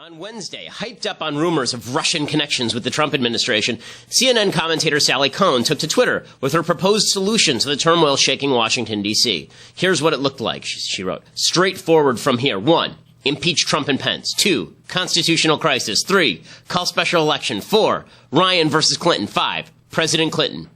On Wednesday, hyped up on rumors of Russian connections with the Trump administration, CNN commentator Sally Kohn took to Twitter with her proposed solution to the turmoil shaking Washington, D.C. Here's what it looked like, she wrote. Straightforward from here. 1. Impeach Trump and Pence. 2. Constitutional crisis. 3. Call special election. 4. Ryan versus Clinton. 5. President Clinton.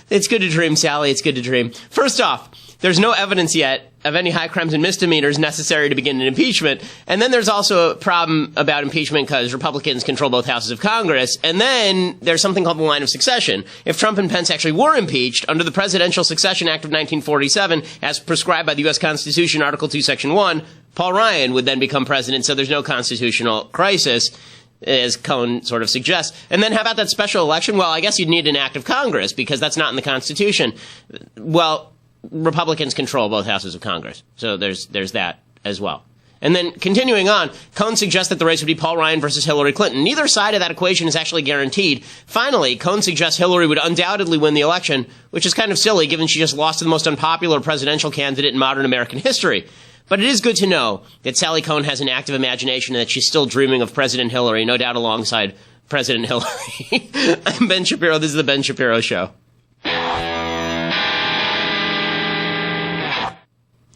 It's good to dream, Sally. It's good to dream. First off, there's no evidence yet of any high crimes and misdemeanors necessary to begin an impeachment. And then there's also a problem about impeachment because Republicans control both houses of Congress. And then there's something called the line of succession. If Trump and Pence actually were impeached under the Presidential Succession Act of 1947, as prescribed by the U.S. Constitution, Article 2, Section 1, Paul Ryan would then become president. So there's no constitutional crisis, as Cohn sort of suggests. And then how about that special election? Well, I guess you'd need an act of Congress because that's not in the Constitution. Well, Republicans control both houses of Congress. So there's that as well. And then continuing on, Cohn suggests that the race would be Paul Ryan versus Hillary Clinton. Neither side of that equation is actually guaranteed. Finally, Cohn suggests Hillary would undoubtedly win the election, which is kind of silly given she just lost to the most unpopular presidential candidate in modern American history. But it is good to know that Sally Kohn has an active imagination and that she's still dreaming of President Hillary, no doubt alongside President Hillary. I'm Ben Shapiro. This is The Ben Shapiro Show.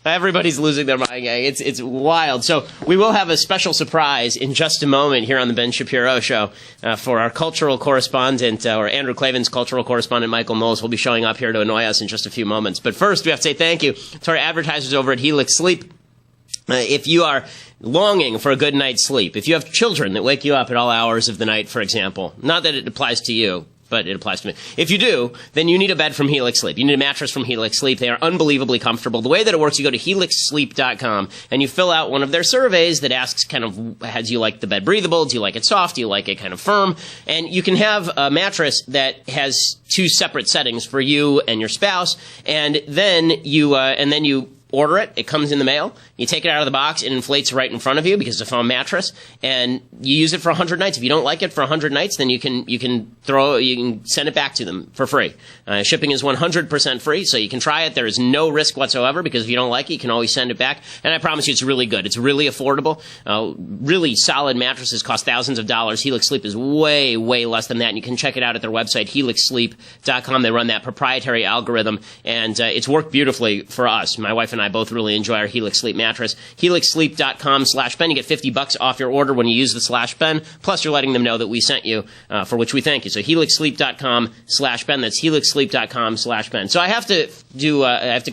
Everybody's losing their mind, gang. It's wild. So we will have a special surprise in just a moment here on the Ben Shapiro Show for our cultural correspondent, or Andrew Klavan's cultural correspondent, Michael Knowles, will be showing up here to annoy us in just a few moments. But first, we have to say thank you to our advertisers over at Helix Sleep. If you are longing for a good night's sleep, if you have children that wake you up at all hours of the night, for example, not that it applies to you, but it applies to me. If you do, then you need a bed from Helix Sleep. You need a mattress from Helix Sleep. They are unbelievably comfortable. The way that it works, you go to helixsleep.com and you fill out one of their surveys that asks kind of, do you like the bed breathable? Do you like it soft? Do you like it kind of firm? And you can have a mattress that has 2 separate settings for you and your spouse. And then you order it. It comes in the mail. You take it out of the box. It inflates right in front of you because it's a foam mattress, and you use it for 100 nights. If you don't like it for 100 nights, then you can send it back to them for free. Shipping is 100% free, so you can try it. There is no risk whatsoever because if you don't like it, you can always send it back. And I promise you, it's really good. It's really affordable. Really solid mattresses cost thousands of dollars. Helix Sleep is way, way less than that. And you can check it out at their website, helixsleep.com. They run that proprietary algorithm, and it's worked beautifully for us. My wife and I both really enjoy our Helix Sleep mattress. helixsleep.com/Ben. You get $50 off your order when you use the /Ben. Plus, you're letting them know that we sent you, for which we thank you. So helixsleep.com/Ben. That's helixsleep.com/Ben. So I have to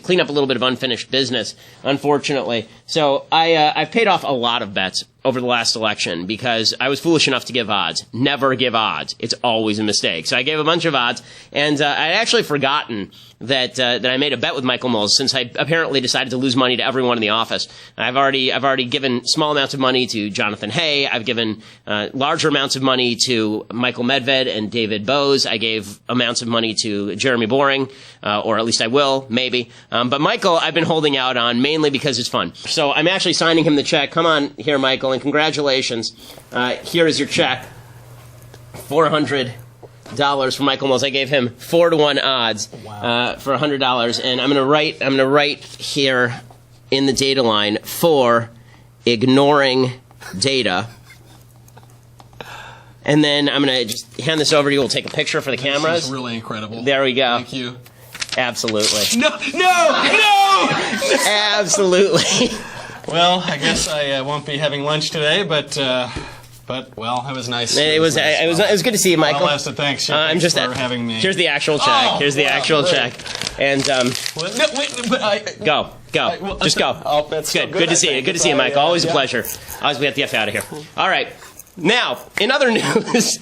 clean up a little bit of unfinished business, unfortunately. So I've paid off a lot of bets over the last election because I was foolish enough to give odds. Never give odds. It's always a mistake. So I gave a bunch of odds, and I'd actually forgotten that I made a bet with Michael Knowles since I apparently decided to lose money to everyone in the office. I've already given small amounts of money to Jonathan Hay. I've given larger amounts of money to Michael Medved and David Bose. I gave amounts of money to Jeremy Boring, or at least I will, maybe. But Michael, I've been holding out on mainly because it's fun. So I'm actually signing him the check. Come on here, Michael, and congratulations. Here is your check. $400 for Michael Knowles. I gave him 4-to-1 odds for $100, and I'm gonna write here in the data line for ignoring data, and then I'm gonna just hand this over to you. We'll take a picture for the cameras. This is really incredible. There we go. Thank you. Absolutely. No! Absolutely. Well, I guess I won't be having lunch today, but well, it was nice. It was good to see you, Michael. Well, thanks. Thanks for having me. Here's the actual check. Here's the actual check. And go. Just go. Oh, that's good. So Good to see you. Good to see you, Michael. Always a pleasure. Always we have to get out of here. All right. Now, in other news,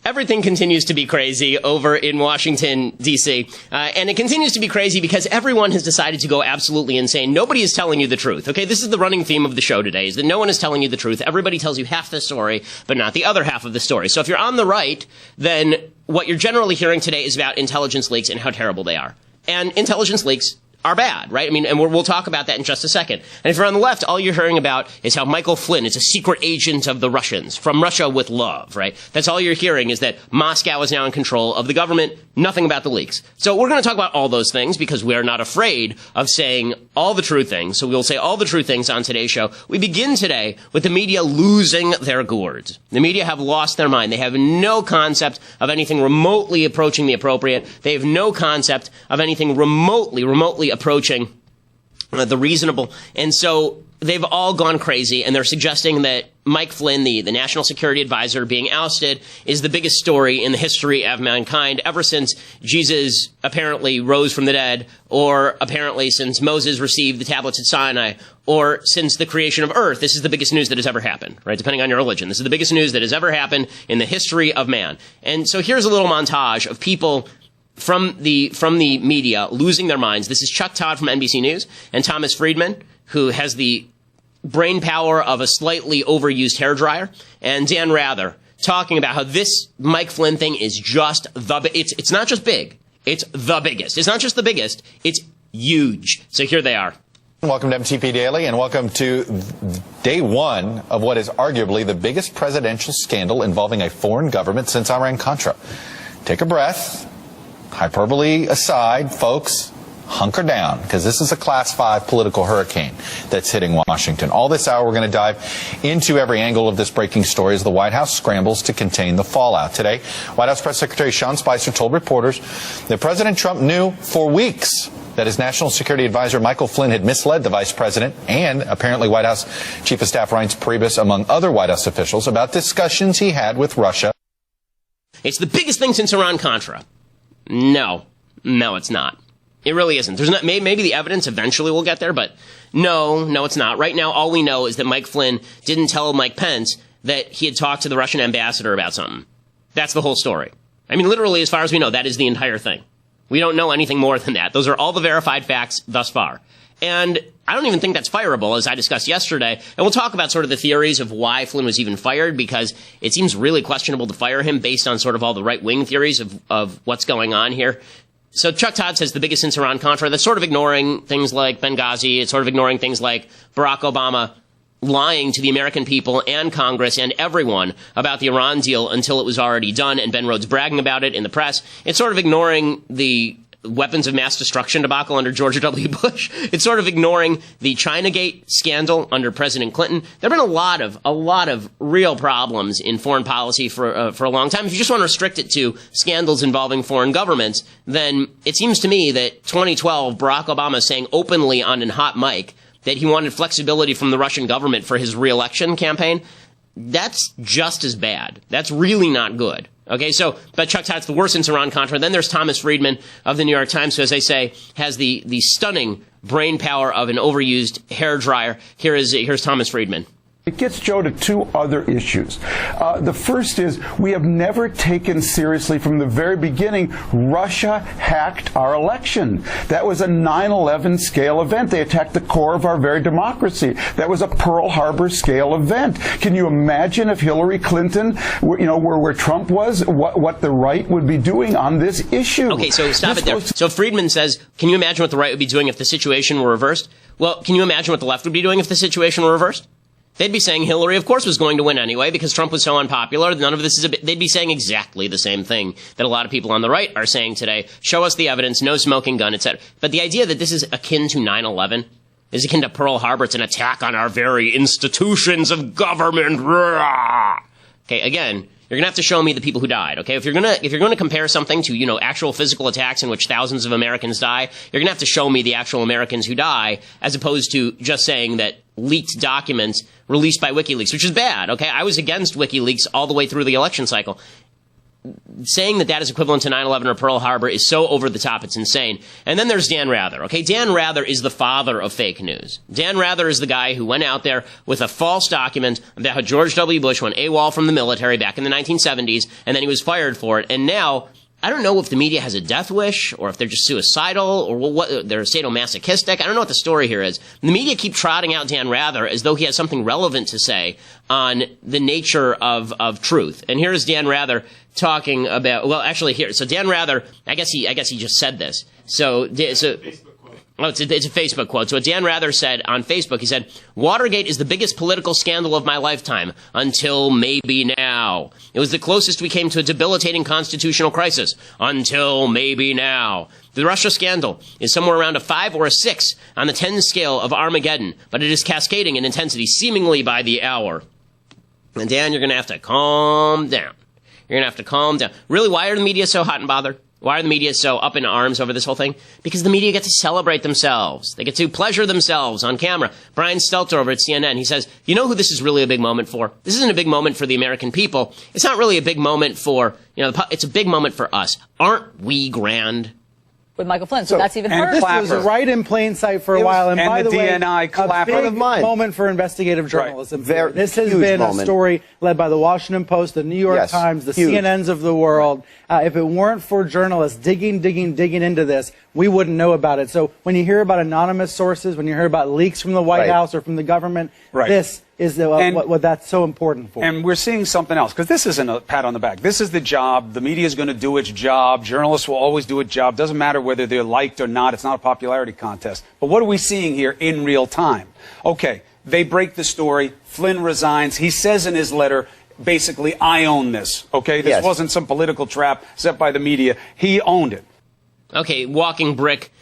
everything continues to be crazy over in Washington, D.C., and it continues to be crazy because everyone has decided to go absolutely insane. Nobody is telling you the truth, okay? This is the running theme of the show today, is that no one is telling you the truth. Everybody tells you half the story, but not the other half of the story. So if you're on the right, then what you're generally hearing today is about intelligence leaks and how terrible they are. And intelligence leaks are bad, right? I mean, and we'll talk about that in just a second. And if you're on the left, all you're hearing about is how Michael Flynn is a secret agent of the Russians, from Russia with love, right? That's all you're hearing, is that Moscow is now in control of the government, nothing about the leaks. So we're going to talk about all those things because we are not afraid of saying all the true things. So we'll say all the true things on today's show. We begin today with the media losing their gourds. The media have lost their mind. They have no concept of anything remotely approaching the appropriate. They have no concept of anything remotely approaching the reasonable. And so they've all gone crazy, and they're suggesting that Mike Flynn, the national security advisor, being ousted is the biggest story in the history of mankind ever since Jesus apparently rose from the dead, or apparently since Moses received the tablets at Sinai, or since the creation of Earth. This is the biggest news that has ever happened, right? Depending on your religion. This is the biggest news that has ever happened in the history of man. And so here's a little montage of people from the media losing their minds. This is Chuck Todd from NBC News and Thomas Friedman, who has the brain power of a slightly overused hairdryer, and Dan Rather talking about how this Mike Flynn thing is just it's not just big, it's the biggest. It's not just the biggest, it's huge. So here they are. Welcome to MTP Daily, and welcome to day one of what is arguably the biggest presidential scandal involving a foreign government since Iran-Contra. Take a breath. Hyperbole aside, folks, hunker down, because this is a Class 5 political hurricane that's hitting Washington. All this hour, we're going to dive into every angle of this breaking story as the White House scrambles to contain the fallout. Today, White House Press Secretary Sean Spicer told reporters that President Trump knew for weeks that his national security advisor Michael Flynn had misled the vice president and apparently White House Chief of Staff Reince Priebus, among other White House officials, about discussions he had with Russia. It's the biggest thing since Iran-Contra. No, it's not. It really isn't. There's not. Maybe the evidence eventually will get there, but no, it's not. Right now, all we know is that Mike Flynn didn't tell Mike Pence that he had talked to the Russian ambassador about something. That's the whole story. I mean, literally, as far as we know, that is the entire thing. We don't know anything more than that. Those are all the verified facts thus far. And I don't even think that's fireable, as I discussed yesterday. And we'll talk about sort of the theories of why Flynn was even fired, because it seems really questionable to fire him based on sort of all the right-wing theories of what's going on here. So Chuck Todd says the biggest since Iran-Contra. That's sort of ignoring things like Benghazi. It's sort of ignoring things like Barack Obama lying to the American people and Congress and everyone about the Iran deal until it was already done, and Ben Rhodes bragging about it in the press. It's sort of ignoring the weapons of mass destruction debacle under George W. Bush. It's sort of ignoring the Chinagate scandal under President Clinton. There have been a lot of real problems in foreign policy for a long time. If you just want to restrict it to scandals involving foreign governments, then it seems to me that 2012, Barack Obama saying openly on a hot mic that he wanted flexibility from the Russian government for his re-election campaign, that's just as bad. That's really not good. Okay, but Chuck Todd's the worst since Iran-Contra. Then there's Thomas Friedman of the New York Times, who, as I say, has the stunning brain power of an overused hairdryer. Here's Thomas Friedman. It gets, Joe, to two other issues. The first is we have never taken seriously from the very beginning Russia hacked our election. That was a 9/11 scale event. They attacked the core of our very democracy. That was a Pearl Harbor scale event. Can you imagine if Hillary Clinton, where Trump was, what the right would be doing on this issue? Okay, so stop it there. So Friedman says, can you imagine what the right would be doing if the situation were reversed? Well, can you imagine what the left would be doing if the situation were reversed? They'd be saying Hillary, of course, was going to win anyway because Trump was so unpopular. None of this is they'd be saying exactly the same thing that a lot of people on the right are saying today. Show us the evidence, no smoking gun, etc. But the idea that this is akin to 9/11, is akin to Pearl Harbor, it's an attack on our very institutions of government. Okay, again, you're going to have to show me the people who died, okay? If you're going to compare something to, actual physical attacks in which thousands of Americans die, you're going to have to show me the actual Americans who die, as opposed to just saying that leaked documents released by WikiLeaks, which is bad, okay? I was against WikiLeaks all the way through the election cycle. Saying that is equivalent to 9/11 or Pearl Harbor is so over the top, it's insane. And then there's Dan Rather, okay? Dan Rather is the father of fake news. Dan Rather is the guy who went out there with a false document about how George W. Bush went AWOL from the military back in the 1970s, and then he was fired for it. And now, I don't know if the media has a death wish, or if they're just suicidal, or what they're sadomasochistic. I don't know what the story here is. The media keep trotting out Dan Rather as though he has something relevant to say on the nature of truth. And here's Dan Rather talking about, well, actually here. So Dan Rather, I guess he just said this. So Oh, it's a Facebook quote. So what Dan Rather said on Facebook, he said, Watergate is the biggest political scandal of my lifetime until maybe now. It was the closest we came to a debilitating constitutional crisis until maybe now. The Russia scandal is somewhere around a 5 or a 6 on the 10 scale of Armageddon, but it is cascading in intensity seemingly by the hour. And Dan, you're going to have to calm down. You're going to have to calm down. Really, why are the media so hot and bothered? Why are the media so up in arms over this whole thing? Because the media get to celebrate themselves. They get to pleasure themselves on camera. Brian Stelter over at CNN, he says, you know who this is really a big moment for? This isn't a big moment for the American people. It's not really a big moment for, it's a big moment for us. Aren't we grand? With Michael Flynn, so that's even harder. This was right in plain sight for a while, and by the way, DNI clapper. a big moment for investigative journalism. Right. This has been a story led by the Washington Post, the New York Times, the CNNs of the world. If it weren't for journalists digging into this, we wouldn't know about it. So when you hear about anonymous sources, when you hear about leaks from the White House or from the government, this is what that's so important for. And we're seeing something else, because this isn't a pat on the back. This is the job. The media is going to do its job. Journalists will always do its job. Doesn't matter whether they're liked or not. It's not a popularity contest. But what are we seeing here in real time? Okay, they break the story. Flynn resigns. He says in his letter, basically, I own this. Okay, this wasn't some political trap set by the media. He owned it. Okay, walking brick.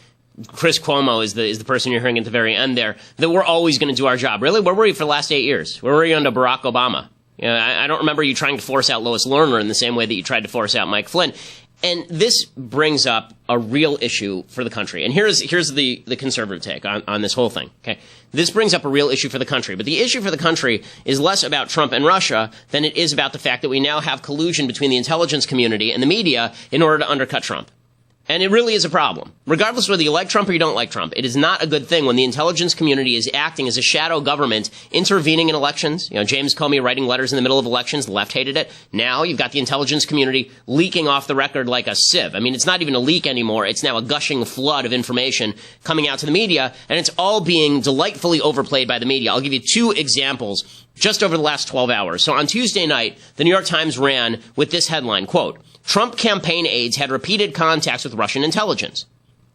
Chris Cuomo is the person you're hearing at the very end there, that we're always going to do our job. Really? Where were you for the last 8 years? Where were you under Barack Obama? I don't remember you trying to force out Lois Lerner in the same way that you tried to force out Mike Flynn. And this brings up a real issue for the country. And here's the conservative take on this whole thing. Okay, this brings up a real issue for the country. But the issue for the country is less about Trump and Russia than it is about the fact that we now have collusion between the intelligence community and the media in order to undercut Trump. And it really is a problem. Regardless of whether you like Trump or you don't like Trump, it is not a good thing when the intelligence community is acting as a shadow government, intervening in elections. James Comey writing letters in the middle of elections, the left hated it. Now you've got the intelligence community leaking off the record like a sieve. I mean, it's not even a leak anymore. It's now a gushing flood of information coming out to the media, and it's all being delightfully overplayed by the media. I'll give you 2 examples just over the last 12 hours. So on Tuesday night, the New York Times ran with this headline, quote, Trump campaign aides had repeated contacts with Russian intelligence.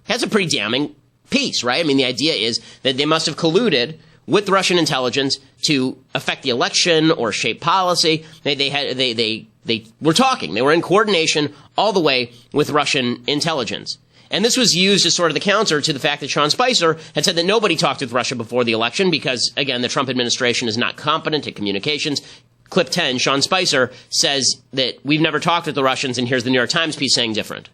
That's a pretty damning piece, right? I mean, the idea is that they must have colluded with Russian intelligence to affect the election or shape policy. They were talking. They were in coordination all the way with Russian intelligence. And this was used as sort of the counter to the fact that Sean Spicer had said that nobody talked with Russia before the election because, again, the Trump administration is not competent at communications. Clip 10, Sean Spicer says that we've never talked with the Russians, and here's the New York Times piece saying different.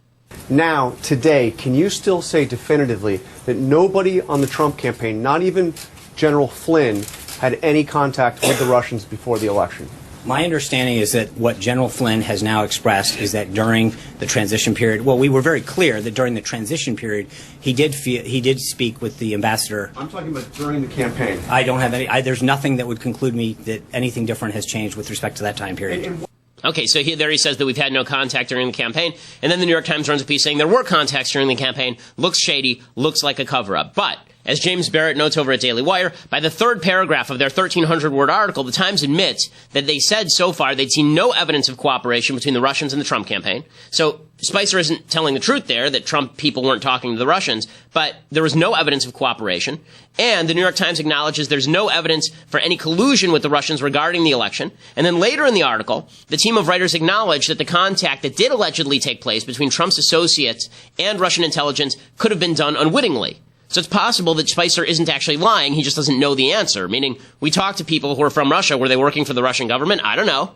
Now, today, can you still say definitively that nobody on the Trump campaign, not even General Flynn, had any contact with the Russians before the election? My understanding is that what General Flynn has now expressed is that during the transition period, well, we were very clear that during the transition period, he did speak with the ambassador. I'm talking about during the campaign. I don't have any. There's nothing that would conclude me that anything different has changed with respect to that time period. Okay, so he says that we've had no contact during the campaign, and then the New York Times runs a piece saying there were contacts during the campaign, looks shady, looks like a cover-up. But as James Barrett notes over at Daily Wire, by the 3rd paragraph of their 1,300-word article, the Times admits that they said so far they'd seen no evidence of cooperation between the Russians and the Trump campaign. So Spicer isn't telling the truth there, that Trump people weren't talking to the Russians, but there was no evidence of cooperation. And the New York Times acknowledges there's no evidence for any collusion with the Russians regarding the election. And then later in the article, the team of writers acknowledged that the contact that did allegedly take place between Trump's associates and Russian intelligence could have been done unwittingly. So it's possible that Spicer isn't actually lying, he just doesn't know the answer, meaning we talked to people who are from Russia. Were they working for the Russian government? I don't know.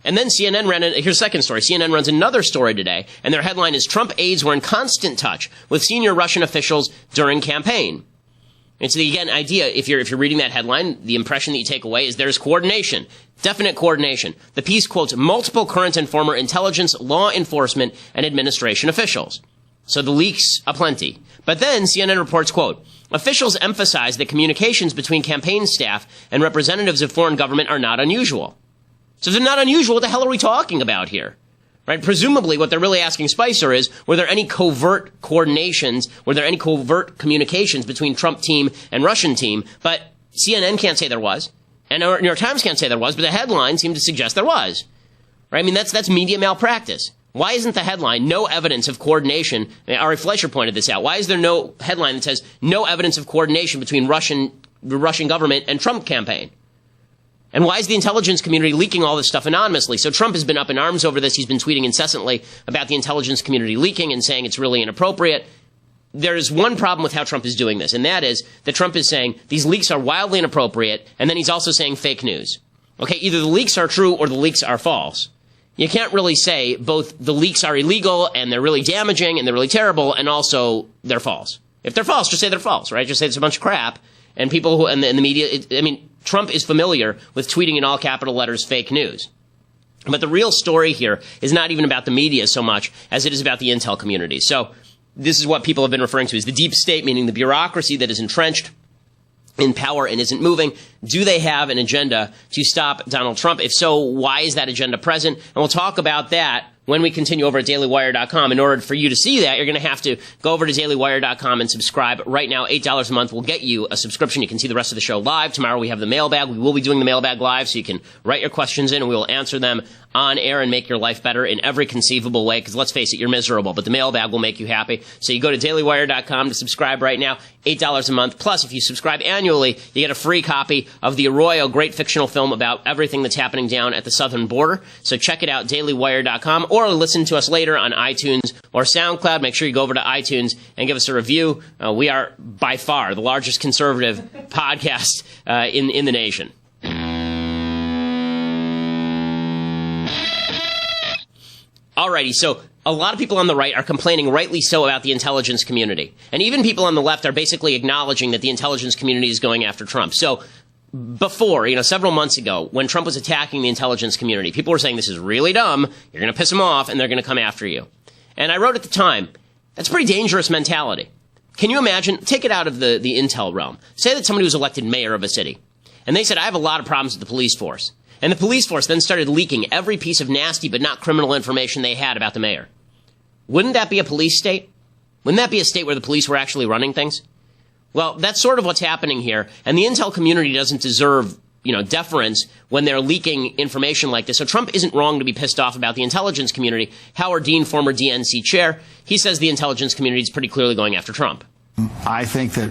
And then CNN here's a second story. CNN runs another story today, and their headline is Trump aides were in constant touch with senior Russian officials during campaign. And so the, again, idea, if you're reading that headline, the impression that you take away is there's coordination, definite coordination. The piece quotes multiple current and former intelligence, law enforcement, and administration officials. So the leaks aplenty. But then CNN reports, quote, officials emphasize that communications between campaign staff and representatives of foreign government are not unusual. So if they're not unusual, what the hell are we talking about here? Right? Presumably what they're really asking Spicer is, were there any covert coordinations, were there any covert communications between Trump team and Russian team? But CNN can't say there was, and New York Times can't say there was, but the headlines seem to suggest there was. Right? I mean, that's media malpractice. Why isn't the headline, no evidence of coordination? Ari Fleischer pointed this out. Why is there no headline that says, no evidence of coordination between the Russian government and Trump campaign? And why is the intelligence community leaking all this stuff anonymously? So Trump has been up in arms over this. He's been tweeting incessantly about the intelligence community leaking and saying it's really inappropriate. There's one problem with how Trump is doing this, and that is that Trump is saying these leaks are wildly inappropriate, and then he's also saying fake news. Okay, either the leaks are true or the leaks are false. You can't really say both the leaks are illegal and they're really damaging and they're really terrible and also they're false. If they're false, just say they're false, right? Just say it's a bunch of crap. And people who, and the media, Trump is familiar with tweeting in all capital letters fake news. But the real story here is not even about the media so much as it is about the intel community. So this is what people have been referring to as the deep state, meaning the bureaucracy that is entrenched in power and isn't moving. Do they have an agenda to stop Donald Trump? If so, why is that agenda present? And we'll talk about that when we continue over at dailywire.com. In order for you to see that, you're going to have to go over to dailywire.com and subscribe. Right now, $8 a month will get you a subscription. You can see the rest of the show live. Tomorrow we have the mailbag. We will be doing the mailbag live, so you can write your questions in and we will answer them on air and make your life better in every conceivable way, because let's face it, you're miserable, but the mailbag will make you happy. So you go to dailywire.com to subscribe right now, $8 a month. Plus, if you subscribe annually, you get a free copy of the Arroyo, great fictional film about everything that's happening down at the southern border. So check it out, dailywire.com, or listen to us later on iTunes or SoundCloud. Make sure you go over to iTunes and give us a review. We are by far the largest conservative podcast in the nation. Alrighty, so a lot of people on the right are complaining, rightly so, about the intelligence community. And even people on the left are basically acknowledging that the intelligence community is going after Trump. So before, several months ago, when Trump was attacking the intelligence community, people were saying this is really dumb, you're going to piss them off, and they're going to come after you. And I wrote at the time, that's a pretty dangerous mentality. Can you imagine, take it out of the intel realm. Say that somebody was elected mayor of a city, and they said, I have a lot of problems with the police force. And the police force then started leaking every piece of nasty but not criminal information they had about the mayor. Wouldn't that be a police state? Wouldn't that be a state where the police were actually running things? Well, that's sort of what's happening here. And the intel community doesn't deserve, deference when they're leaking information like this. So Trump isn't wrong to be pissed off about the intelligence community. Howard Dean, former DNC chair, he says the intelligence community is pretty clearly going after Trump. I think that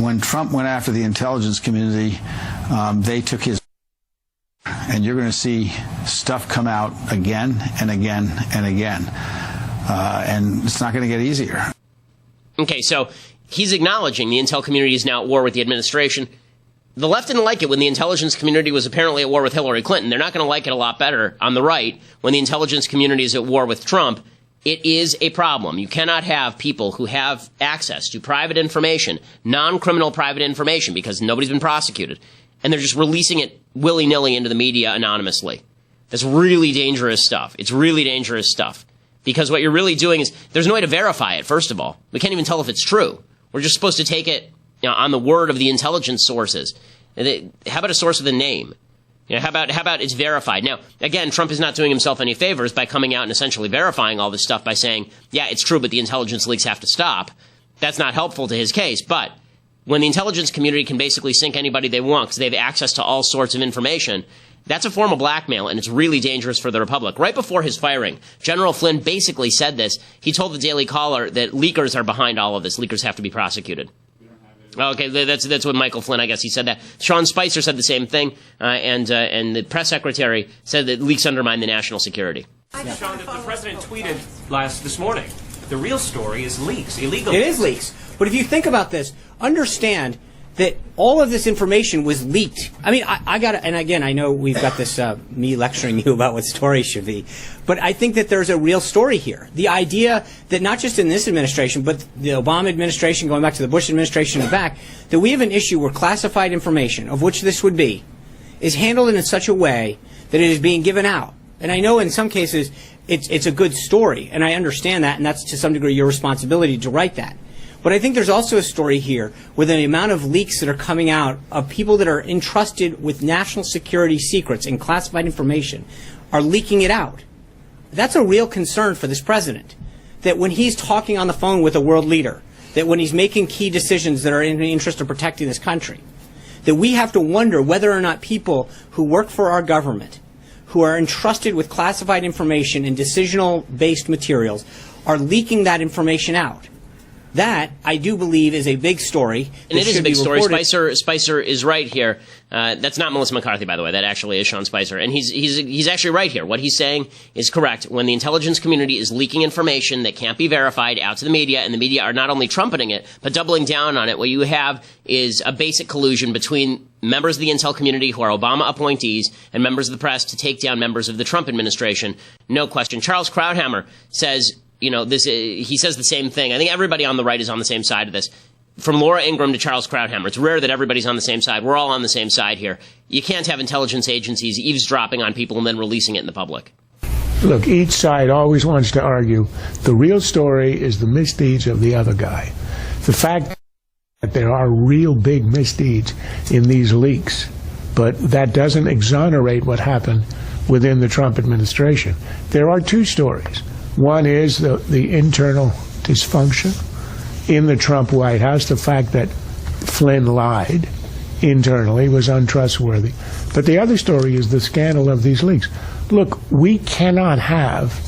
when Trump went after the intelligence community, they took his... And you're going to see stuff come out again and again and again. And it's not going to get easier. Okay, so he's acknowledging the intel community is now at war with the administration. The left didn't like it when the intelligence community was apparently at war with Hillary Clinton. They're not going to like it a lot better on the right when the intelligence community is at war with Trump. It is a problem. You cannot have people who have access to private information, non-criminal private information, because nobody's been prosecuted, and they're just releasing it willy-nilly into the media anonymously. That's really dangerous stuff. It's really dangerous stuff. Because what you're really doing is, there's no way to verify it, first of all. We can't even tell if it's true. We're just supposed to take it on the word of the intelligence sources. How about a source with a name? How about it's verified? Now, again, Trump is not doing himself any favors by coming out and essentially verifying all this stuff by saying, yeah, it's true, but the intelligence leaks have to stop. That's not helpful to his case, but when the intelligence community can basically sink anybody they want because they have access to all sorts of information, that's a form of blackmail, and it's really dangerous for the Republic. Right before his firing, General Flynn basically said this. He told the Daily Caller that leakers are behind all of this. Leakers have to be prosecuted. Okay, that's what Michael Flynn, I guess he said that. Sean Spicer said the same thing, and the press secretary said that leaks undermine the national security. Sean, the president tweeted this morning, the real story is leaks, illegal leaks. It is leaks. But if you think about this, understand that all of this information was leaked. I mean, I got to, and again, I know we've got this, me lecturing you about what stories should be, but I think that there's a real story here. The idea that not just in this administration, but the Obama administration, going back to the Bush administration and back, that we have an issue where classified information, of which this would be, is handled in such a way that it is being given out. And I know in some cases it's a good story, and I understand that, and that's to some degree your responsibility to write that. But I think there's also a story here with the amount of leaks that are coming out of people that are entrusted with national security secrets and classified information are leaking it out. That's a real concern for this president, that when he's talking on the phone with a world leader, that when he's making key decisions that are in the interest of protecting this country, that we have to wonder whether or not people who work for our government, who are entrusted with classified information and decisional-based materials are leaking that information out. That, I do believe, is a big story. And it is a big story. Spicer is right here. That's not Melissa McCarthy, by the way. That actually is Sean Spicer. And he's actually right here. What he's saying is correct. When the intelligence community is leaking information that can't be verified out to the media, and the media are not only trumpeting it, but doubling down on it, what you have is a basic collusion between members of the intel community who are Obama appointees and members of the press to take down members of the Trump administration. No question. Charles Krauthammer says, he says the same thing. I think everybody on the right is on the same side of this. From Laura Ingraham to Charles Krauthammer, it's rare that everybody's on the same side. We're all on the same side here. You can't have intelligence agencies eavesdropping on people and then releasing it in the public. Look, each side always wants to argue the real story is the misdeeds of the other guy. The fact that there are real big misdeeds in these leaks, but that doesn't exonerate what happened within the Trump administration. There are two stories. One is the internal dysfunction in the Trump White House, the fact that Flynn lied internally, was untrustworthy. But the other story is the scandal of these leaks. Look, we cannot have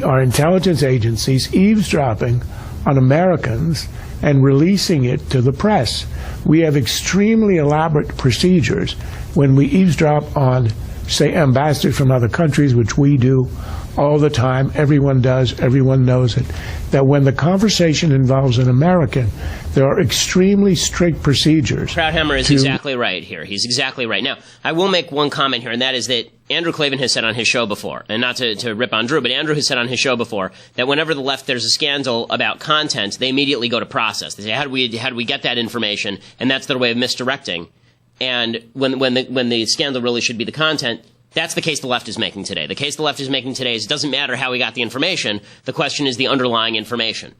our intelligence agencies eavesdropping on Americans and releasing it to the press. We have extremely elaborate procedures when we eavesdrop on, say, ambassadors from other countries, which we do all the time. Everyone does. Everyone knows it. That when the conversation involves an American, there are extremely strict procedures. Krauthammer is exactly right here. He's exactly right. Now, I will make one comment here, and that is that Andrew Klavan has said on his show before, and not to rip on Drew, but Andrew has said on his show before that whenever the left there's a scandal about content, they immediately go to process. They say, how do we get that information? And that's their way of misdirecting. And when the scandal really should be the content, that's the case the left is making today. The case the left is making today is it doesn't matter how we got the information. The question is the underlying information.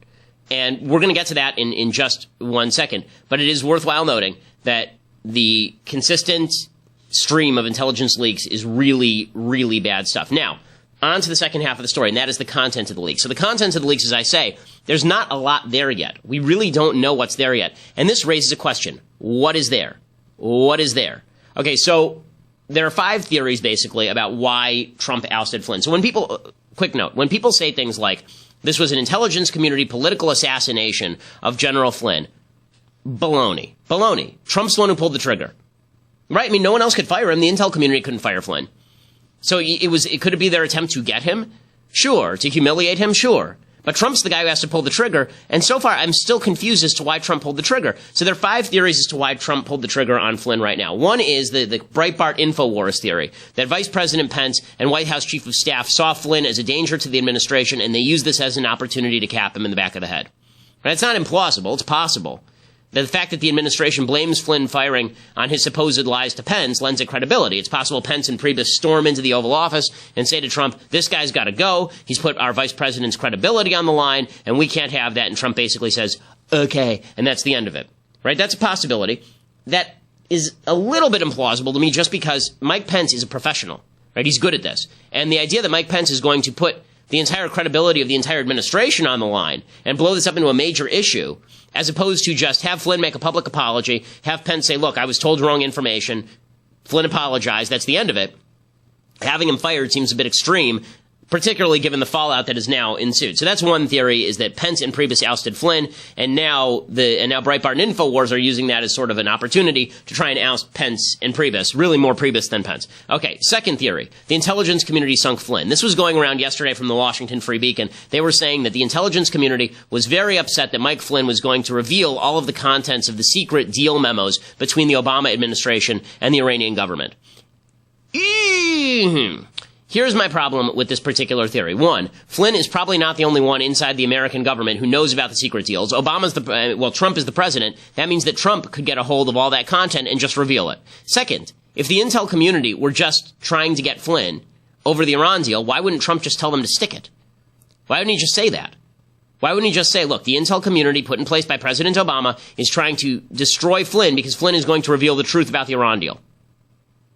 And we're going to get to that in just 1 second. But it is worthwhile noting that the consistent stream of intelligence leaks is really, really bad stuff. Now, on to the second half of the story, and that is the content of the leaks. So the content of the leaks, as I say, there's not a lot there yet. We really don't know what's there yet. And this raises a question. What is there? What is there? Okay, so there are 5 theories, basically, about why Trump ousted Flynn. So quick note, when people say things like, this was an intelligence community political assassination of General Flynn, baloney. Baloney. Trump's the one who pulled the trigger. Right? I mean, no one else could fire him. The intel community couldn't fire Flynn. So could it be their attempt to get him? Sure. To humiliate him? Sure. But Trump's the guy who has to pull the trigger, and so far I'm still confused as to why Trump pulled the trigger. So there are 5 theories as to why Trump pulled the trigger on Flynn right now. One is the Breitbart InfoWars theory, that Vice President Pence and White House Chief of Staff saw Flynn as a danger to the administration, and they used this as an opportunity to cap him in the back of the head. Right? It's not implausible, it's possible. The fact that the administration blames Flynn firing on his supposed lies to Pence lends it credibility. It's possible Pence and Priebus storm into the Oval Office and say to Trump, this guy's got to go. He's put our vice president's credibility on the line, and we can't have that. And Trump basically says, okay, and that's the end of it. Right? That's a possibility. That is a little bit implausible to me just because Mike Pence is a professional. Right? He's good at this. And the idea that Mike Pence is going to put the entire credibility of the entire administration on the line and blow this up into a major issue, as opposed to just have Flynn make a public apology, have Pence say, look, I was told wrong information, Flynn apologized, that's the end of it. Having him fired seems a bit extreme, particularly given the fallout that has now ensued. So that's one theory, is that Pence and Priebus ousted Flynn, and now Breitbart and InfoWars are using that as sort of an opportunity to try and oust Pence and Priebus, really more Priebus than Pence. Okay, second theory, the intelligence community sunk Flynn. This was going around yesterday from the Washington Free Beacon. They were saying that the intelligence community was very upset that Mike Flynn was going to reveal all of the contents of the secret deal memos between the Obama administration and the Iranian government. Here's my problem with this particular theory. 1, Flynn is probably not the only one inside the American government who knows about the secret deals. Trump is the president. That means that Trump could get a hold of all that content and just reveal it. Second, if the intel community were just trying to get Flynn over the Iran deal, why wouldn't Trump just tell them to stick it? Why wouldn't he just say that? Why wouldn't he just say, look, the intel community put in place by President Obama is trying to destroy Flynn because Flynn is going to reveal the truth about the Iran deal?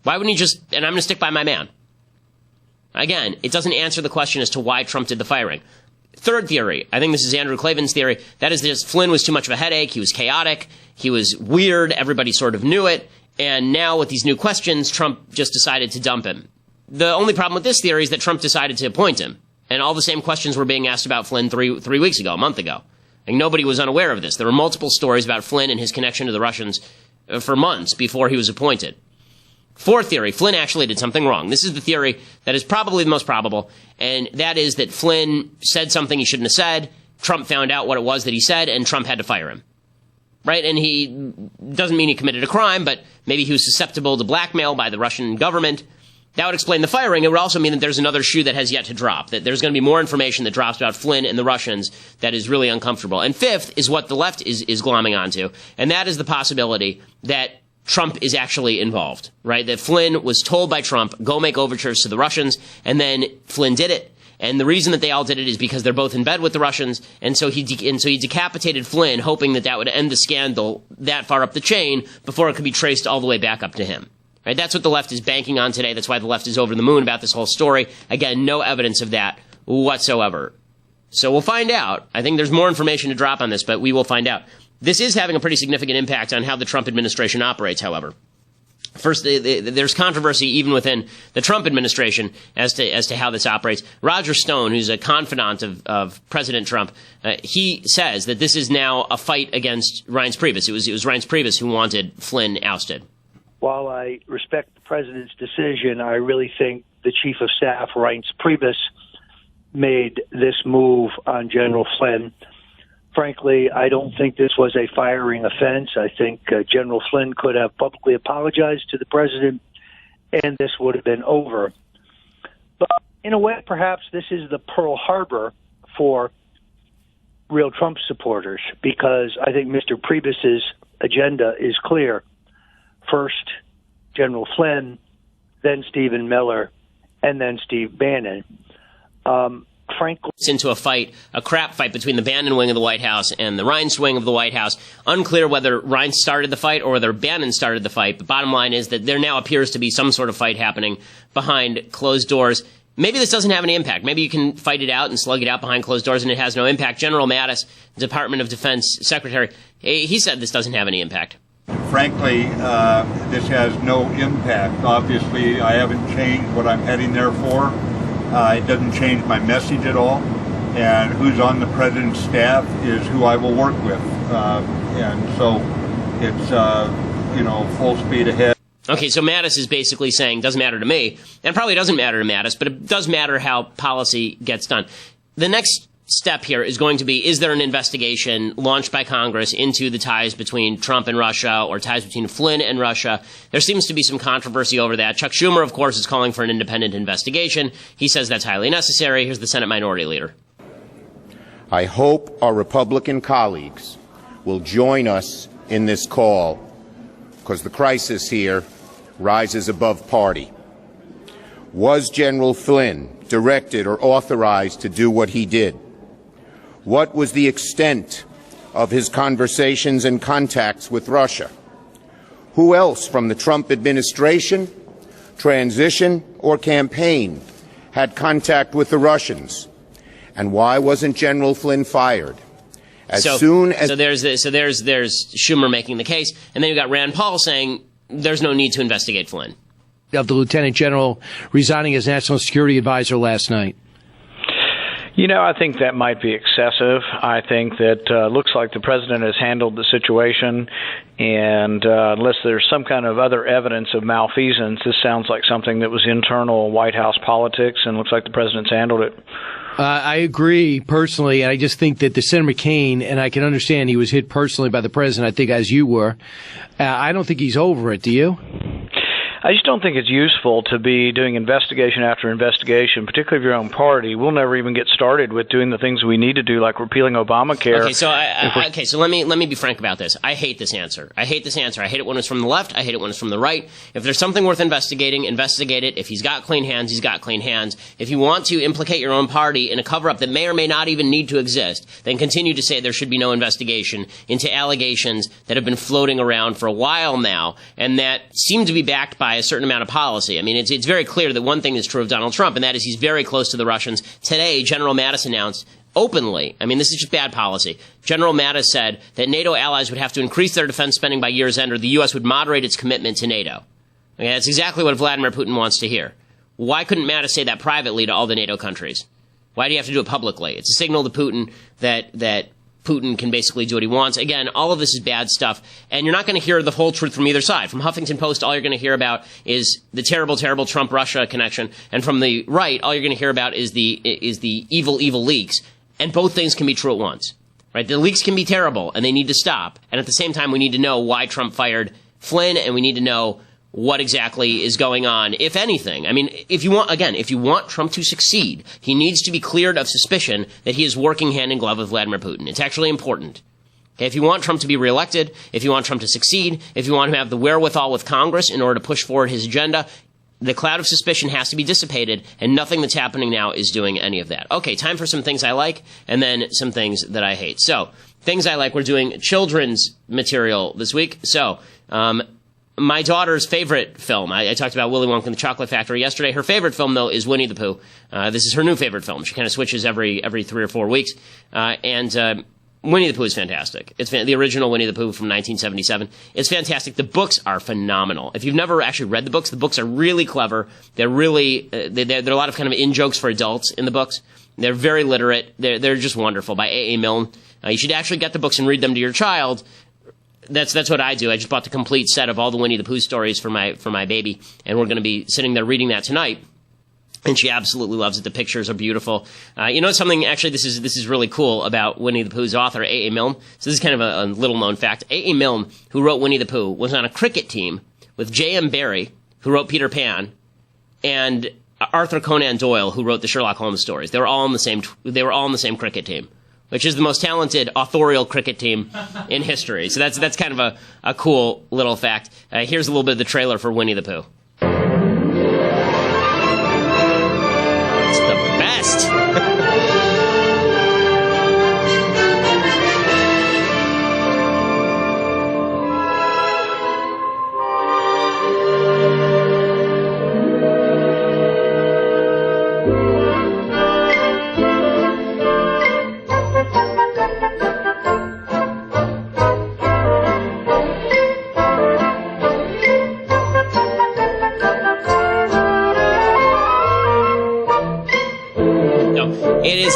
Why wouldn't he just, and I'm going to stick by my man? Again, it doesn't answer the question as to why Trump did the firing. Third theory, I think this is Andrew Klavan's theory, that is that Flynn was too much of a headache, he was chaotic, he was weird, everybody sort of knew it, and now with these new questions, Trump just decided to dump him. The only problem with this theory is that Trump decided to appoint him. And all the same questions were being asked about Flynn three weeks ago, a month ago. And nobody was unaware of this. There were multiple stories about Flynn and his connection to the Russians for months before he was appointed. Fourth theory, Flynn actually did something wrong. This is the theory that is probably the most probable, and that is that Flynn said something he shouldn't have said, Trump found out what it was that he said, and Trump had to fire him. Right? And he doesn't mean he committed a crime, but maybe he was susceptible to blackmail by the Russian government. That would explain the firing. It would also mean that there's another shoe that has yet to drop, that there's going to be more information that drops about Flynn and the Russians that is really uncomfortable. And fifth is what the left is glomming onto, and that is the possibility that Trump is actually involved, right? That Flynn was told by Trump, go make overtures to the Russians, and then Flynn did it. And the reason that they all did it is because they're both in bed with the Russians, and so he decapitated Flynn, hoping that would end the scandal that far up the chain before it could be traced all the way back up to him. Right? That's what the left is banking on today. That's why the left is over the moon about this whole story. Again, no evidence of that whatsoever. So we'll find out. I think there's more information to drop on this, but we will find out. This is having a pretty significant impact on how the Trump administration operates, however. First, there's controversy even within the Trump administration as to how this operates. Roger Stone, who's a confidant of President Trump, he says that this is now a fight against Reince Priebus. It was Reince Priebus who wanted Flynn ousted. While I respect the president's decision, I really think the chief of staff, Reince Priebus, made this move on General Flynn. Frankly, I don't think this was a firing offense. I think General Flynn could have publicly apologized to the president, and this would have been over. But in a way, perhaps this is the Pearl Harbor for real Trump supporters, because I think Mr. Priebus's agenda is clear. First, General Flynn, then Stephen Miller, and then Steve Bannon. Frankly, it's into a crap fight between the Bannon wing of the White House and the Reince wing of the White House. Unclear whether Reince started the fight or whether Bannon started the fight. But bottom line is that there now appears to be some sort of fight happening behind closed doors. Maybe this doesn't have any impact. Maybe you can fight it out and slug it out behind closed doors and it has no impact. General Mattis, Department of Defense Secretary, he said this doesn't have any impact. Frankly, this has no impact. Obviously, I haven't changed what I'm heading there for. It doesn't change my message at all. And who's on the president's staff is who I will work with. And so it's, full speed ahead. Okay, so Mattis is basically saying, doesn't matter to me, and probably doesn't matter to Mattis, but it does matter how policy gets done. The next step here is going to be, is there an investigation launched by Congress into the ties between Trump and Russia or ties between Flynn and Russia? There seems to be some controversy over that. Chuck Schumer, of course, is calling for an independent investigation. He says that's highly necessary. Here's the Senate Minority Leader. I hope our Republican colleagues will join us in this call, because the crisis here rises above party. Was General Flynn directed or authorized to do what he did? What was the extent of his conversations and contacts with Russia? Who else from the Trump administration, transition, or campaign had contact with the Russians? And why wasn't General Flynn fired? So there's Schumer making the case, and then you've got Rand Paul saying there's no need to investigate Flynn. Of the Lieutenant General resigning as National Security Advisor last night. I think that might be excessive. I think that looks like the president has handled the situation, and unless there's some kind of other evidence of malfeasance, this sounds like something that was internal White House politics, and looks like the president's handled it. I agree personally, and I just think that the Senator McCain, and I can understand he was hit personally by the president, I think, as you were. I don't think he's over it, do you? I just don't think it's useful to be doing investigation after investigation, particularly of your own party. We'll never even get started with doing the things we need to do, like repealing Obamacare. Okay, so let me be frank about this. I hate this answer. I hate it when it's from the left. I hate it when it's from the right. If there's something worth investigating, investigate it. If he's got clean hands, he's got clean hands. If you want to implicate your own party in a cover-up that may or may not even need to exist, then continue to say there should be no investigation into allegations that have been floating around for a while now and that seem to be backed by a certain amount of policy. I mean, it's very clear that one thing is true of Donald Trump, and that is he's very close to the Russians. Today, General Mattis announced openly, I mean, this is just bad policy. General Mattis said that NATO allies would have to increase their defense spending by year's end, or the U.S. would moderate its commitment to NATO. Okay, that's exactly what Vladimir Putin wants to hear. why couldn't Mattis say that privately to all the NATO countries? Why do you have to do it publicly? It's a signal to Putin that Putin can basically do what he wants. Again, all of this is bad stuff, and you're not going to hear the whole truth from either side. From Huffington Post, all you're going to hear about is the terrible, terrible Trump-Russia connection, and from the right, all you're going to hear about is the evil, evil leaks, and both things can be true at once. Right? The leaks can be terrible, and they need to stop, and at the same time, we need to know why Trump fired Flynn, and we need to know what exactly is going on, if anything. I mean, if you want Trump to succeed, he needs to be cleared of suspicion that he is working hand in glove with Vladimir Putin. It's actually important. Okay, if you want Trump to be reelected, if you want Trump to succeed, if you want him to have the wherewithal with Congress in order to push forward his agenda, the cloud of suspicion has to be dissipated, and nothing that's happening now is doing any of that. Okay, time for some things I like, and then some things that I hate. So, things I like, we're doing children's material this week. So, my daughter's favorite film, I talked about Willy Wonka and the Chocolate Factory yesterday. Her favorite film, though, is Winnie the Pooh. This is her new favorite film. She kind of switches every 3 or 4 weeks. And Winnie the Pooh is fantastic. It's the original Winnie the Pooh from 1977. It's fantastic. The books are phenomenal. If you've never actually read the books are really clever. They're really, there are a lot of kind of in-jokes for adults in the books. They're very literate. They're just wonderful, by A.A. Milne. You should actually get the books and read them to your child. That's what I do. I just bought the complete set of all the Winnie the Pooh stories for my baby, and we're going to be sitting there reading that tonight. And she absolutely loves it. The pictures are beautiful. You know something? Actually, this is really cool about Winnie the Pooh's author, A.A. Milne. So this is kind of a little-known fact. A.A. Milne, who wrote Winnie the Pooh, was on a cricket team with J.M. Barrie, who wrote Peter Pan, and Arthur Conan Doyle, who wrote the Sherlock Holmes stories. They were all on the same cricket team, which is the most talented authorial cricket team in history. So that's kind of a cool little fact. Here's a little bit of the trailer for Winnie the Pooh. It's the best.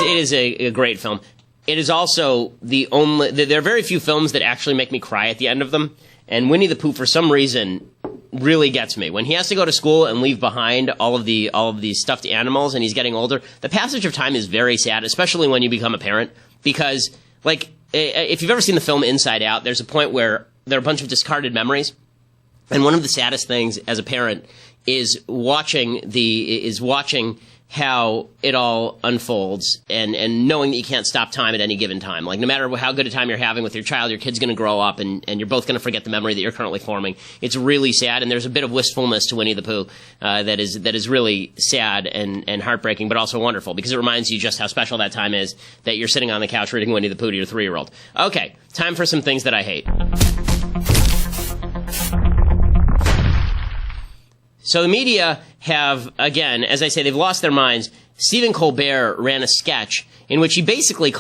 It is a great film. It is also there are very few films that actually make me cry at the end of them, and Winnie the Pooh, for some reason, really gets me. When he has to go to school and leave behind all of these stuffed animals, and he's getting older, the passage of time is very sad, especially when you become a parent, because, like, if you've ever seen the film Inside Out, there's a point where there are a bunch of discarded memories, and one of the saddest things as a parent is watching how it all unfolds and knowing that you can't stop time at any given time. Like, no matter how good a time you're having with your child, your kid's going to grow up and you're both going to forget the memory that you're currently forming. It's really sad, and there's a bit of wistfulness to Winnie the Pooh that is really sad and heartbreaking, but also wonderful, because it reminds you just how special that time is that you're sitting on the couch reading Winnie the Pooh to your 3-year-old. Okay, time for some things that I hate. So the media have, again, as I say, they've lost their minds. Stephen Colbert ran a sketch in which he basically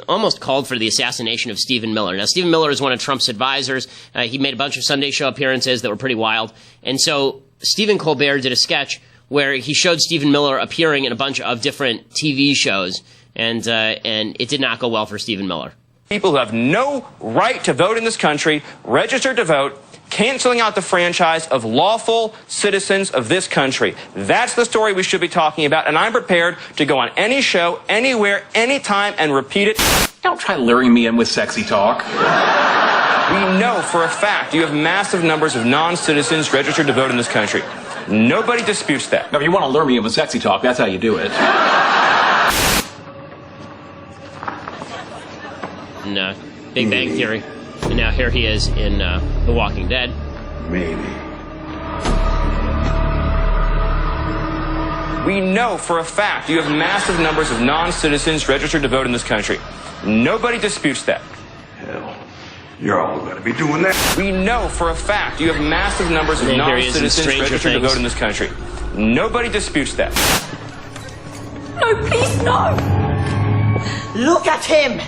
almost called for the assassination of Stephen Miller. Now, Stephen Miller is one of Trump's advisors. He made a bunch of Sunday show appearances that were pretty wild. And so Stephen Colbert did a sketch where he showed Stephen Miller appearing in a bunch of different TV shows, and it did not go well for Stephen Miller. People who have no right to vote in this country, registered to vote, canceling out the franchise of lawful citizens of this country. That's the story we should be talking about, and I'm prepared to go on any show, anywhere, anytime, and repeat it. Don't try luring me in with sexy talk. We know for a fact you have massive numbers of non-citizens registered to vote in this country. Nobody disputes that. Now, if you want to lure me in with sexy talk, that's how you do it. And Big Bang Theory. And now here he is in The Walking Dead. Maybe. We know for a fact you have massive numbers of non-citizens registered to vote in this country. Nobody disputes that. Hell, you're all going to be doing that. We know for a fact you have massive numbers of non-citizens registered to vote in this country. Nobody disputes that. No, please, no! Look at him!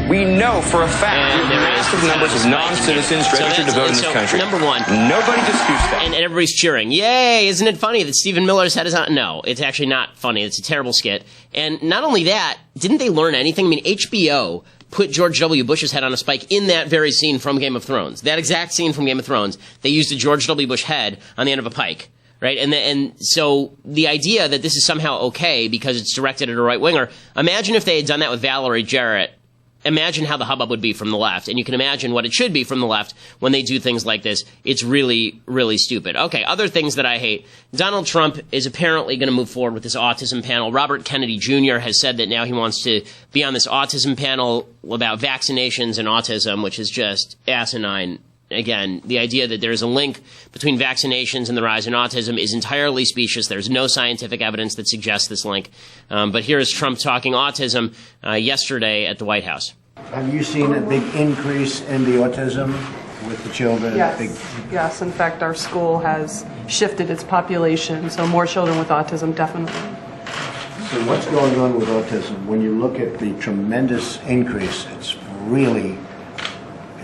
We know for a fact we have massive numbers of non-citizens registered to vote in this country. Number one. Nobody disputes that. And everybody's cheering. Yay! Isn't it funny that Stephen Miller's head is on? No, it's actually not funny. It's a terrible skit. And not only that, didn't they learn anything? I mean, HBO put George W. Bush's head on a spike in that very scene from Game of Thrones. That exact scene from Game of Thrones. They used a George W. Bush head on the end of a pike. Right? And so the idea that this is somehow okay because it's directed at a right-winger, imagine if they had done that with Valerie Jarrett. Imagine how the hubbub would be from the left. And you can imagine what it should be from the left when they do things like this. It's really, really stupid. Okay, other things that I hate. Donald Trump is apparently going to move forward with this autism panel. Robert Kennedy Jr. has said that now he wants to be on this autism panel about vaccinations and autism, which is just asinine. Again, the idea that there is a link between vaccinations and the rise in autism is entirely specious. There's no scientific evidence that suggests this link. But here is Trump talking autism yesterday at the White House. Have you seen a big increase in the autism with the children? Yes. In fact, our school has shifted its population, so more children with autism, definitely. So what's going on with autism? When you look at the tremendous increase, it's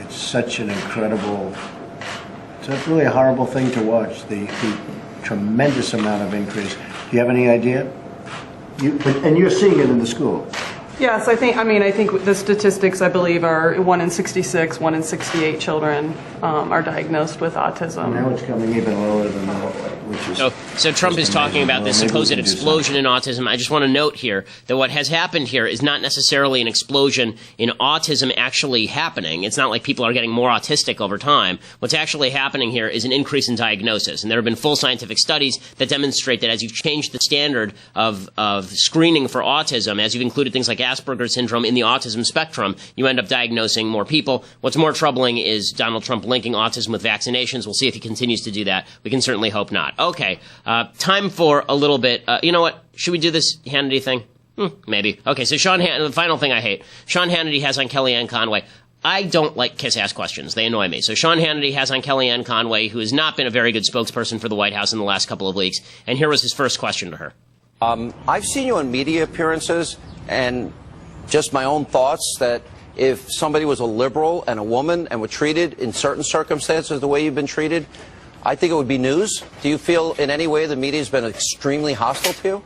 such an incredible, it's really a horrible thing to watch, the tremendous amount of increase. Do you have any idea? And you're seeing it in the school. Yes, I think the statistics, I believe, are 1 in 66, 1 in 68 children are diagnosed with autism. Now it's coming even lower than that, which is... So Trump is talking about this supposed explosion in autism. I just want to note here that what has happened here is not necessarily an explosion in autism actually happening. It's not like people are getting more autistic over time. What's actually happening here is an increase in diagnosis. And there have been full scientific studies that demonstrate that as you've changed the standard of screening for autism, as you've included things like Asperger's syndrome in the autism spectrum, you end up diagnosing more people. What's more troubling is Donald Trump linking autism with vaccinations. We'll see if he continues to do that. We can certainly hope not. Okay, time for a little bit. You know what? Should we do this Hannity thing? Maybe. Okay, so the final thing I hate. Sean Hannity has on Kellyanne Conway. I don't like kiss-ass questions. They annoy me. So Sean Hannity has on Kellyanne Conway, who has not been a very good spokesperson for the White House in the last couple of weeks. And here was his first question to her. I've seen you on media appearances, and just my own thoughts that if somebody was a liberal and a woman and were treated in certain circumstances the way you've been treated, I think it would be news. Do you feel in any way the media has been extremely hostile to you?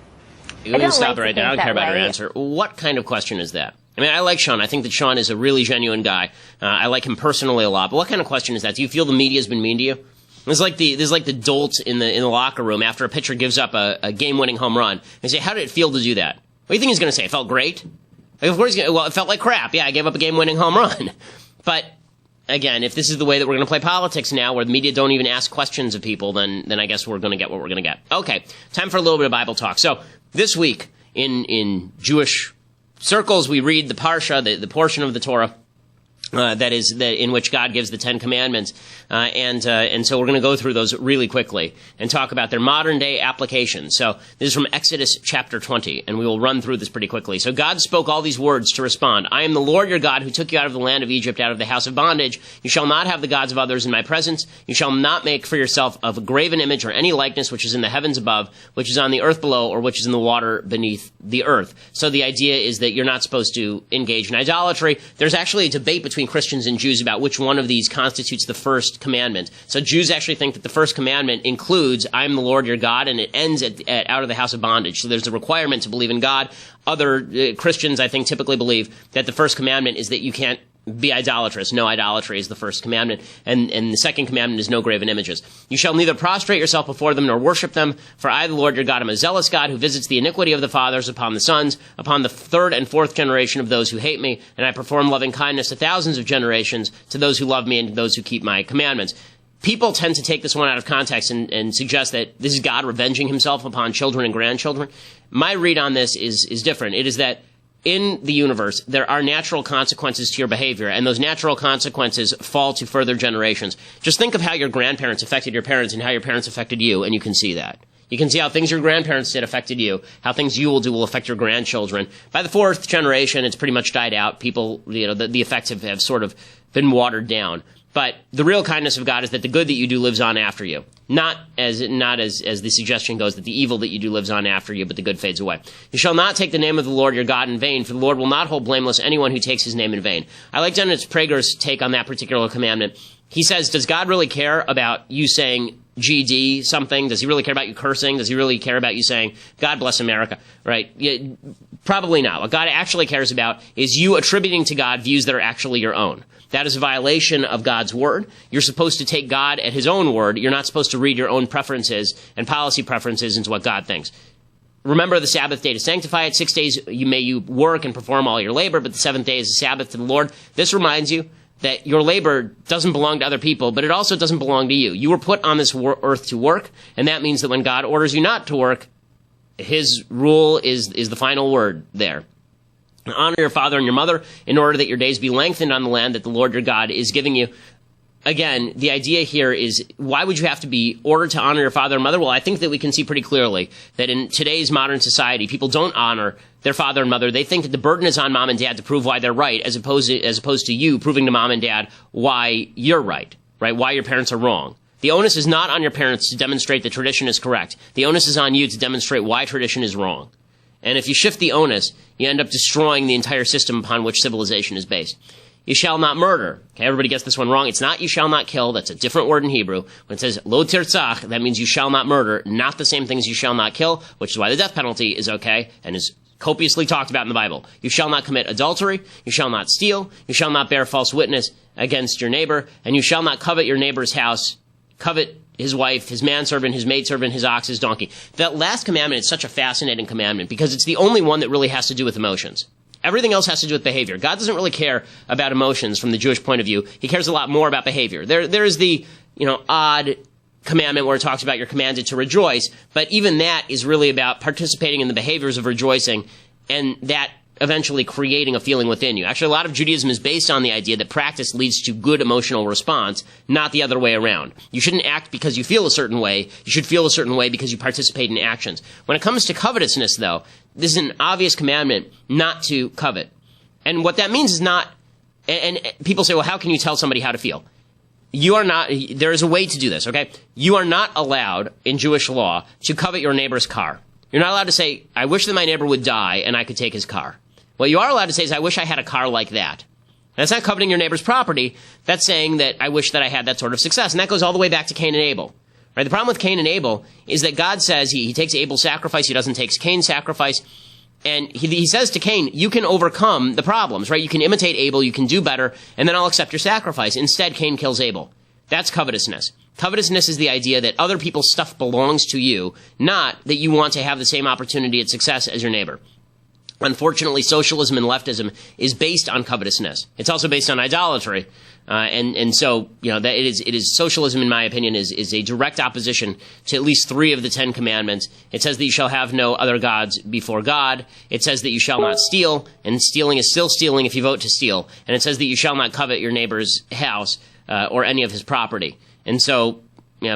You're going to stop it right there. I don't care about her answer. What kind of question is that? I mean, I like Sean. I think that Sean is a really genuine guy. I like him personally a lot. But what kind of question is that? Do you feel the media has been mean to you? There's like the dolt in the locker room after a pitcher gives up a game-winning home run. They say, how did it feel to do that? What do you think he's going to say? It felt great? Like, of course he's going to, well, it felt like crap. Yeah, I gave up a game-winning home run. But again, if this is the way that we're going to play politics now, where the media don't even ask questions of people, then I guess we're going to get what we're going to get. Okay, time for a little bit of Bible talk. So this week in Jewish circles, we read the Parsha, the portion of the Torah in which God gives the Ten Commandments, and so we're going to go through those really quickly and talk about their modern day applications. So this is from Exodus chapter 20, and we will run through this pretty quickly. So God spoke all these words to respond. I am the Lord your God who took you out of the land of Egypt, out of the house of bondage. You shall not have the gods of others in my presence. You shall not make for yourself of a graven image or any likeness which is in the heavens above, which is on the earth below, or which is in the water beneath the earth. So the idea is that you're not supposed to engage in idolatry. There's actually a debate between Christians and Jews about which one of these constitutes the first commandment. So Jews actually think that the first commandment includes, I am the Lord your God, and it ends at out of the house of bondage. So there's a requirement to believe in God. Other Christians, I think, typically believe that the first commandment is that you can't be idolatrous. No idolatry is the first commandment. And the second commandment is no graven images. You shall neither prostrate yourself before them nor worship them. For I, the Lord your God, am a zealous God who visits the iniquity of the fathers upon the sons, upon the third and fourth generation of those who hate me. And I perform loving kindness to thousands of generations to those who love me and to those who keep my commandments. People tend to take this one out of context and suggest that this is God revenging himself upon children and grandchildren. My read on this is different. It is that in the universe, there are natural consequences to your behavior, and those natural consequences fall to further generations. Just think of how your grandparents affected your parents and how your parents affected you, and you can see that. You can see how things your grandparents did affected you, how things you will do will affect your grandchildren. By the fourth generation, it's pretty much died out. People, the effects have sort of been watered down. But the real kindness of God is that the good that you do lives on after you. Not as the suggestion goes, that the evil that you do lives on after you, but the good fades away. You shall not take the name of the Lord your God in vain, for the Lord will not hold blameless anyone who takes his name in vain. I like Dennis Prager's take on that particular commandment. He says, does God really care about you saying GD something? Does he really care about you cursing? Does he really care about you saying, God bless America? Right? Yeah, probably not. What God actually cares about is you attributing to God views that are actually your own. That is a violation of God's word. You're supposed to take God at his own word. You're not supposed to read your own preferences and policy preferences into what God thinks. Remember the Sabbath day to sanctify it. 6 days may you work and perform all your labor, but the seventh day is the Sabbath to the Lord. This reminds you that your labor doesn't belong to other people, but it also doesn't belong to you. You were put on this earth to work, and that means that when God orders you not to work, his rule is the final word there. Honor your father and your mother in order that your days be lengthened on the land that the Lord your God is giving you. Again, the idea here is, why would you have to be ordered to honor your father and mother? Well, I think that we can see pretty clearly that in today's modern society, people don't honor their father and mother. They think that the burden is on mom and dad to prove why they're right, as opposed to you proving to mom and dad why you're right, why your parents are wrong. The onus is not on your parents to demonstrate that tradition is correct. The onus is on you to demonstrate why tradition is wrong. And if you shift the onus, you end up destroying the entire system upon which civilization is based. You shall not murder. Okay, everybody gets this one wrong. It's not you shall not kill. That's a different word in Hebrew. When it says lo tirtzach, that means you shall not murder, not the same thing as you shall not kill, which is why the death penalty is okay and is copiously talked about in the Bible. You shall not commit adultery. You shall not steal. You shall not bear false witness against your neighbor. And you shall not covet your neighbor's house. Covet his wife, his manservant, his maidservant, his ox, his donkey. That last commandment is such a fascinating commandment because it's the only one that really has to do with emotions. Everything else has to do with behavior. God doesn't really care about emotions from the Jewish point of view. He cares a lot more about behavior. There is the, odd commandment where it talks about you're commanded to rejoice, but even that is really about participating in the behaviors of rejoicing, and that eventually creating a feeling within you. Actually, a lot of Judaism is based on the idea that practice leads to good emotional response, not the other way around. You shouldn't act because you feel a certain way. You should feel a certain way because you participate in actions. When it comes to covetousness, though, this is an obvious commandment not to covet. And what that means is not, and people say, well, how can you tell somebody how to feel? You are not, there is a way to do this, okay? You are not allowed in Jewish law to covet your neighbor's car. You're not allowed to say, I wish that my neighbor would die and I could take his car. What you are allowed to say is, I wish I had a car like that. That's not coveting your neighbor's property. That's saying that I wish that I had that sort of success. And that goes all the way back to Cain and Abel. Right? The problem with Cain and Abel is that God says he takes Abel's sacrifice, he doesn't take Cain's sacrifice. And he says to Cain, you can overcome the problems, right? You can imitate Abel, you can do better, and then I'll accept your sacrifice. Instead, Cain kills Abel. That's covetousness. Covetousness is the idea that other people's stuff belongs to you, not that you want to have the same opportunity at success as your neighbor. Unfortunately, socialism and leftism is based on covetousness. It's also based on idolatry. And so, that it is socialism, in my opinion, is a direct opposition to at least 3 of the 10 commandments. It says that you shall have no other gods before God. It says that you shall not steal, and stealing is still stealing if you vote to steal. And it says that you shall not covet your neighbor's house, or any of his property. And so,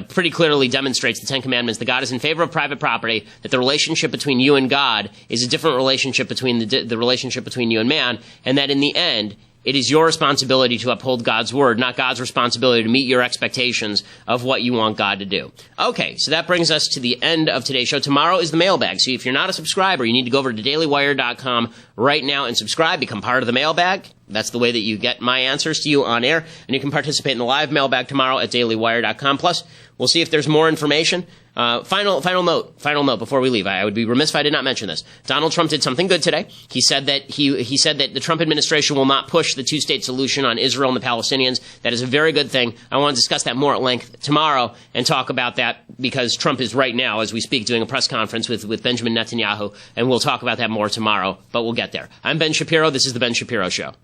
pretty clearly demonstrates the 10 Commandments that God is in favor of private property, that the relationship between you and God is a different relationship between the relationship between you and man, and that in the end, it is your responsibility to uphold God's word, not God's responsibility to meet your expectations of what you want God to do. Okay, so that brings us to the end of today's show. Tomorrow is the mailbag. So if you're not a subscriber, you need to go over to dailywire.com right now and subscribe, become part of the mailbag. That's the way that you get my answers to you on air. And you can participate in the live mailbag tomorrow at dailywire.com. Plus, we'll see if there's more information. Final note before we leave. I would be remiss if I did not mention this. Donald Trump did something good today. He said that he said that the Trump administration will not push the 2-state solution on Israel and the Palestinians. That is a very good thing. I want to discuss that more at length tomorrow and talk about that because Trump is right now, as we speak, doing a press conference with Benjamin Netanyahu, and we'll talk about that more tomorrow, but we'll get there. I'm Ben Shapiro. This is The Ben Shapiro Show.